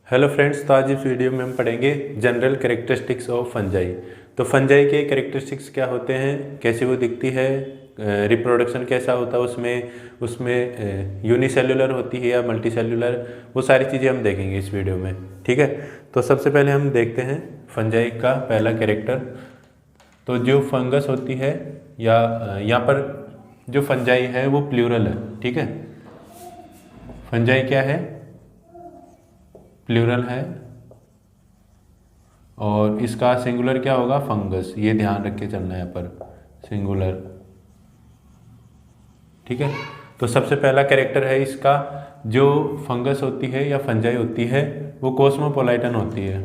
Hello friends, तो आज इस वीडियो में हम पढ़ेंगे जनरल कैरेक्टरिस्टिक्स ऑफ फंजाई। तो फंजाई के कैरेक्टरिस्टिक्स क्या होते हैं, कैसे वो दिखती है, रिप्रोडक्शन कैसा होता है उसमें यूनिसेल्युलर होती है या मल्टी सेल्युलर, वो सारी चीज़ें हम देखेंगे इस वीडियो में। ठीक है, तो सबसे पहले हम देखते हैं फंजाई का पहला कैरेक्टर। तो जो फंगस होती है या यहाँ पर जो फंजाई है वो प्लूरल है। ठीक है, फंजाई क्या है, प्लूरल है, और इसका सिंगुलर क्या होगा, फंगस। ये ध्यान रख के चलना है यहाँ पर, सिंगुलर। ठीक है, तो सबसे पहला कैरेक्टर है इसका, जो फंगस होती है या फंजाई होती है वो कॉस्मोपोलाइटन होती है।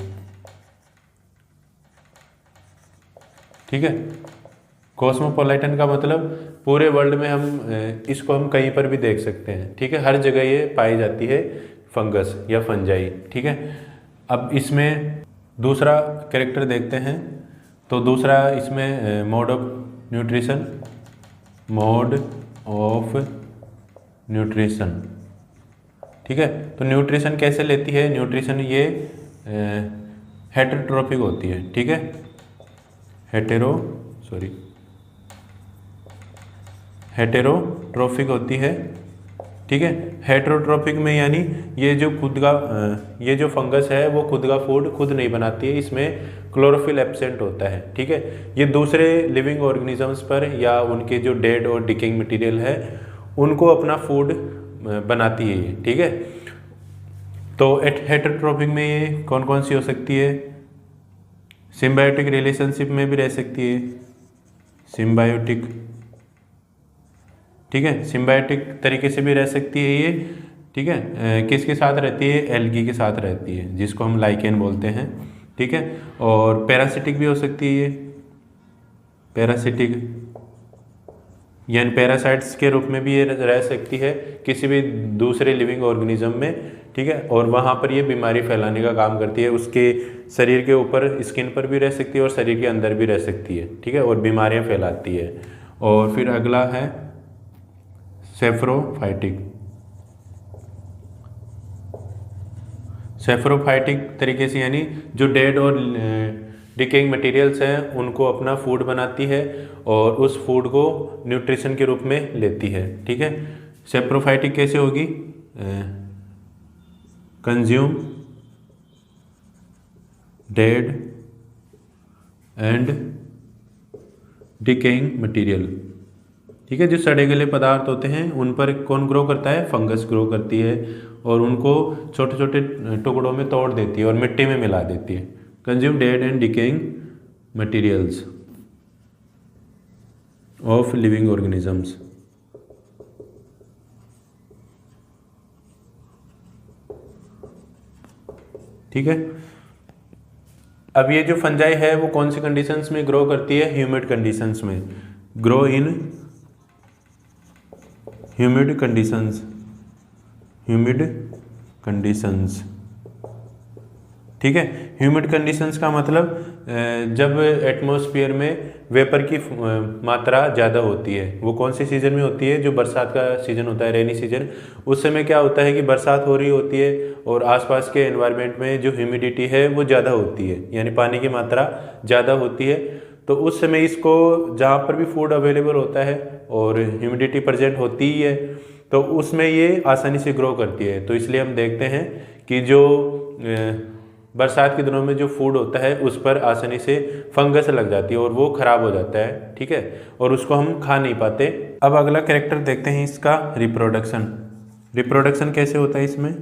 ठीक है, कॉस्मोपोलाइटन का मतलब पूरे वर्ल्ड में इसको हम कहीं पर भी देख सकते हैं। ठीक है, हर जगह ये पाई जाती है, फंगस या फंजाई। ठीक है, अब इसमें दूसरा कैरेक्टर देखते हैं। तो दूसरा इसमें mode of nutrition, mode of nutrition. ठीक है, तो न्यूट्रिशन कैसे लेती है, न्यूट्रिशन ये हेटेरोट्रोफिक होती है। ठीक है, हेटेरोट्रोफिक होती है। ठीक है, हेटेरोट्रोफिक में यानी ये जो फंगस है वो खुद का फूड खुद नहीं बनाती है, इसमें क्लोरोफिल एब्सेंट होता है। ठीक है, ये दूसरे लिविंग ऑर्गेनिजम्स पर या उनके जो डेड और डिकेइंग मटेरियल है उनको अपना फूड बनाती है ये। ठीक है, तो हेटेरोट्रोफिक में ये कौन कौन सी हो सकती है, सिम्बायोटिक रिलेशनशिप में भी रह सकती है, सिम्बायोटिक। ठीक है, सिम्बायोटिक तरीके से भी रह सकती है ये। ठीक है, किसके साथ रहती है, एल्गी के साथ रहती है, जिसको हम लाइकेन बोलते हैं। ठीक है, और पैरासिटिक भी हो सकती है ये, पैरासिटिक यानी पैरासाइट्स के रूप में भी ये रह सकती है किसी भी दूसरे लिविंग ऑर्गेनिज्म में। ठीक है, और वहाँ पर ये बीमारी फैलाने का काम करती है, उसके शरीर के ऊपर, स्किन पर भी रह सकती है और शरीर के अंदर भी रह सकती है। ठीक है, और बीमारियाँ फैलाती है। और फिर अगला है सेफ्रोफाइटिक। सेफ्रोफाइटिक तरीके से यानी जो डेड और डिकेइंग मटेरियल्स हैं उनको अपना फूड बनाती है और उस फूड को न्यूट्रिशन के रूप में लेती है। ठीक है, सेप्रोफाइटिक कैसे होगी, consume dead and decaying material. ठीक है, जो सड़े गले पदार्थ होते हैं उन पर कौन ग्रो करता है, फंगस ग्रो करती है और उनको छोटे छोटे टुकड़ों में तोड़ देती है और मिट्टी में मिला देती है। Consume dead and decaying materials of living organisms. ठीक है, अब ये जो फंजाई है वो कौन सी कंडीशंस में ग्रो करती है, ह्यूमिड कंडीशंस में, ग्रो इन ह्यूमिड कंडीशंस। ठीक है, ह्यूमिड कंडीशंस का मतलब जब एटमॉस्फेयर में वेपर की मात्रा ज़्यादा होती है। वो कौन सी सीज़न में होती है, जो बरसात का सीज़न होता है, रेनी सीजन। उस समय क्या होता है कि बरसात हो रही होती है और आसपास के एनवायरनमेंट में जो ह्यूमिडिटी है वो ज़्यादा होती है, यानी पानी की मात्रा ज़्यादा होती है। तो उस समय इसको, जहाँ पर भी फूड अवेलेबल होता है और ह्यूमिडिटी प्रेजेंट होती ही है, तो उसमें ये आसानी से ग्रो करती है। तो इसलिए हम देखते हैं कि जो बरसात के दिनों में जो फूड होता है उस पर आसानी से फंगस लग जाती है और वो खराब हो जाता है। ठीक है, और उसको हम खा नहीं पाते। अब अगला कैरेक्टर देखते हैं इसका, रिप्रोडक्शन। रिप्रोडक्शन कैसे होता है इसमें,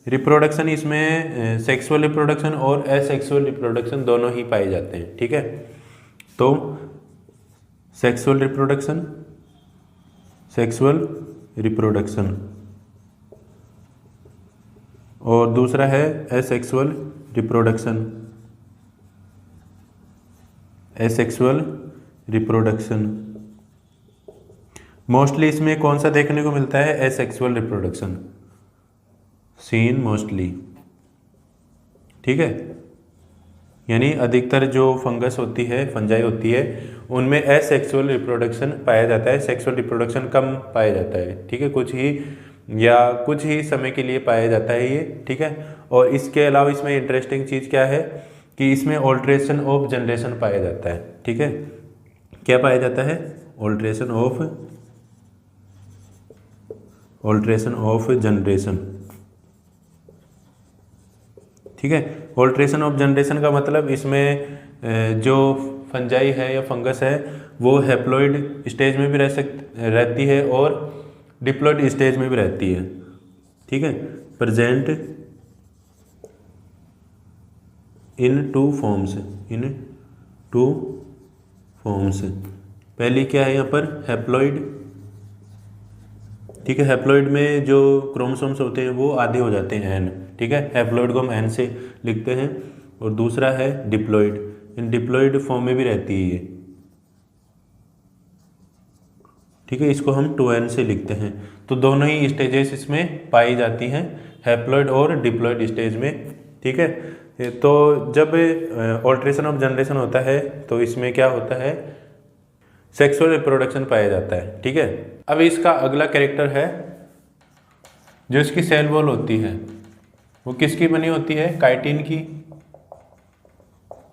रिप्रोडक्शन इसमें सेक्सुअल रिप्रोडक्शन और एसेक्सुअल रिप्रोडक्शन दोनों ही पाए जाते हैं। ठीक है, तो सेक्सुअल रिप्रोडक्शन और दूसरा है एसेक्सुअल रिप्रोडक्शन। मोस्टली इसमें कौन सा देखने को मिलता है, एसेक्सुअल रिप्रोडक्शन सीन मोस्टली। ठीक है, यानी अधिकतर जो फंगस होती है, फंजाई होती है, उनमें एसेक्सुअल रिप्रोडक्शन पाया जाता है, सेक्सुअल रिप्रोडक्शन कम पाया जाता है। ठीक है, कुछ ही या कुछ ही समय के लिए पाया जाता है ये, ठीक है। और इसके अलावा इसमें इंटरेस्टिंग चीज़ क्या है कि इसमें ऑल्ट्रेशन ऑफ जनरेशन पाया जाता है, ठीक है। क्या पाया जाता है? ऑल्ट्रेशन ऑफ जनरेशन, ठीक है। ऑल्ट्रेशन ऑफ जनरेशन का मतलब इसमें जो फंजाई है या फंगस है वो हैप्लॉइड स्टेज में भी रहती है और डिप्लॉइड स्टेज में भी रहती है, ठीक है। प्रेजेंट इन टू फॉर्म्स, पहली क्या है यहाँ पर? हैप्लॉइड, ठीक है। हैप्लॉइड में जो क्रोमोसोम्स होते हैं वो आधे हो जाते हैं एन, ठीक है। हैप्लॉइड को हम एन से लिखते हैं। और दूसरा है डिप्लॉइड, इन डिप्लॉइड फॉर्म में भी रहती है ये, ठीक है। इसको हम 2n से लिखते हैं। तो दोनों ही स्टेजेस इसमें पाई जाती हैं, हैप्लॉइड और डिप्लॉइड स्टेज में, ठीक है। तो जब ऑल्ट्रेशन ऑफ जनरेशन होता है तो इसमें क्या होता है? सेक्सुअल रिप्रोडक्शन पाया जाता है, ठीक है। अब इसका अगला कैरेक्टर है, जो इसकी सेल वॉल होती है वो किसकी बनी होती है?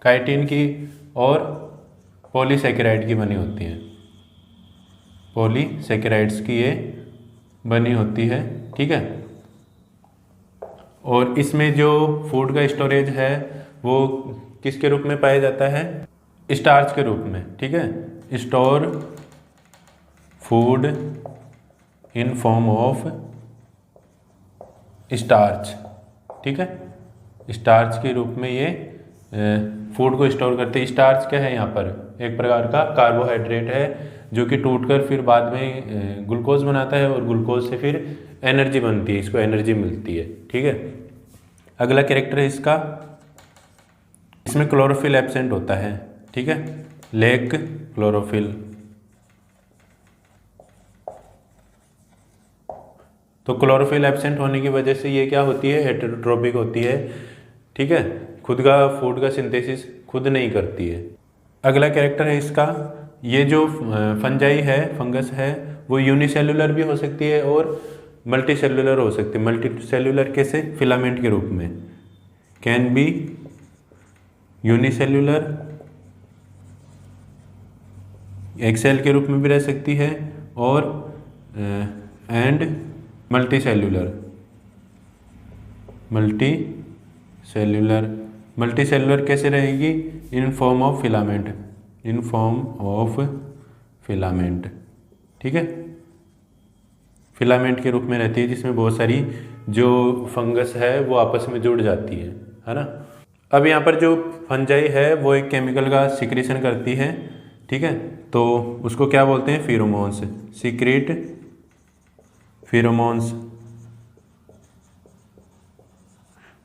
काइटिन की और पॉलीसेकेराइड की बनी होती है। पॉलीसेकेराइड्स की ये बनी होती है, ठीक है। और इसमें जो फूड का स्टोरेज है वो किसके रूप में पाया जाता है? स्टार्च के रूप में, ठीक है। Store food in form of starch, ठीक है। स्टार्च के रूप में ये फूड को स्टोर करते हैं। स्टार्च क्या है यहाँ पर? एक प्रकार का कार्बोहाइड्रेट है जो कि टूटकर फिर बाद में ग्लूकोज बनाता है और ग्लूकोज से फिर एनर्जी बनती है, इसको एनर्जी मिलती है, ठीक है। अगला कैरेक्टर है इसका, इसमें क्लोरोफिल एब्सेंट होता है, ठीक है। Lack chlorophyll. तो क्लोरोफिल एब्सेंट होने की वजह से ये क्या होती है? हेटेरोट्रोपिक होती है, ठीक है। खुद का फूड का सिंथेसिस खुद नहीं करती है। अगला कैरेक्टर है इसका, ये जो फंजाई है, फंगस है, वो यूनिसेलुलर भी हो सकती है और मल्टी सेलुलर हो सकती है। मल्टी सेलुलर कैसे? फिलामेंट के रूप में। कैन बी यूनिसेलुलर, एक सेल के रूप में भी रह सकती है, और एंड मल्टी सेलुलर कैसे रहेगी? इन फॉर्म ऑफ फिलामेंट, ठीक है। फिलामेंट के रूप में रहती है जिसमें बहुत सारी जो फंगस है वो आपस में जुड़ जाती है ना। अब यहाँ पर जो फंजाई है वो एक केमिकल का सिक्रीशन करती है, ठीक है। तो उसको क्या बोलते हैं? Pheromones, secret pheromones.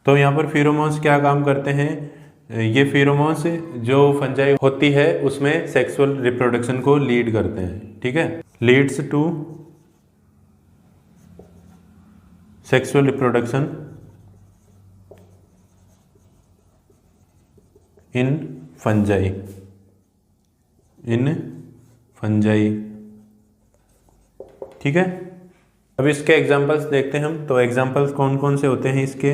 तो यहाँ पर फेरोमोन्स क्या काम करते हैं? ये फेरोमोन्स जो फंजाई होती है उसमें सेक्सुअल रिप्रोडक्शन को लीड करते हैं, ठीक है। Leads to sexual reproduction in fungi, ठीक है। अब इसके एग्जांपल्स देखते हैं हम। तो एग्जांपल्स कौन कौन से होते हैं इसके?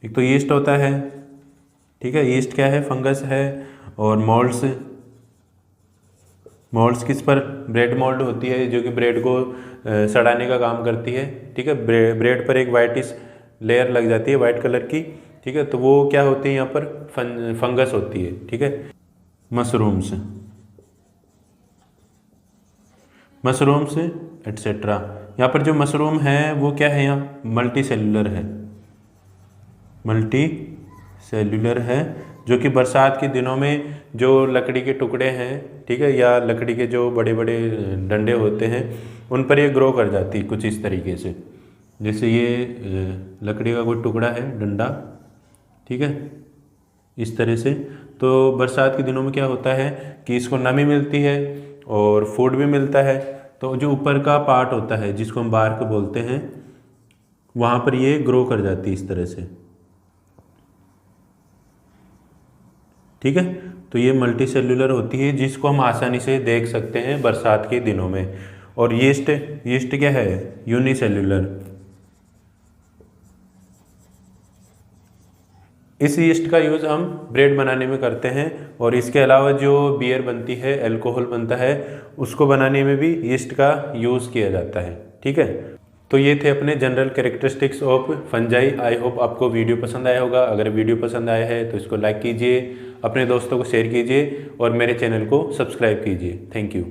एक तो यीस्ट होता है, ठीक है। यीस्ट क्या है? फंगस है। और मोल्ड्स किस पर? ब्रेड मोल्ड होती है जो कि ब्रेड को सड़ाने का काम करती है, ठीक है। ब्रेड पर एक वाइटिश लेयर लग जाती है वाइट कलर की, ठीक है। तो वो क्या होती है यहाँ पर? फंगस होती है, ठीक है। Mushrooms etcetera. यहाँ पर जो मशरूम है वो क्या है? यहाँ मल्टी सेल्यूलर है, जो कि बरसात के दिनों में जो लकड़ी के टुकड़े हैं, ठीक है, या लकड़ी के जो बड़े बड़े डंडे होते हैं उन पर ये ग्रो कर जाती है कुछ इस तरीके से। जैसे ये लकड़ी का कोई टुकड़ा है, डंडा, ठीक है, इस तरह से। तो बरसात के दिनों में क्या होता है कि इसको नमी मिलती है और फूड भी मिलता है। तो जो ऊपर का पार्ट होता है जिसको हम बार्क बोलते हैं, वहाँ पर ये ग्रो कर जाती है इस तरह से, ठीक है। तो ये मल्टी सेल्यूलर होती है जिसको हम आसानी से देख सकते हैं बरसात के दिनों में। और यीस्ट, यीस्ट क्या है, यूनिसेल्यूलर। इस यीस्ट का यूज़ हम ब्रेड बनाने में करते हैं, और इसके अलावा जो बियर बनती है, अल्कोहल बनता है, उसको बनाने में भी यीस्ट का यूज़ किया जाता है। ठीक है, तो ये थे अपने general characteristics of fungi. I hope आपको वीडियो पसंद आया होगा। अगर वीडियो पसंद आया है तो इसको लाइक कीजिए, अपने दोस्तों को शेयर कीजिए और मेरे चैनल को सब्सक्राइब कीजिए। Thank you.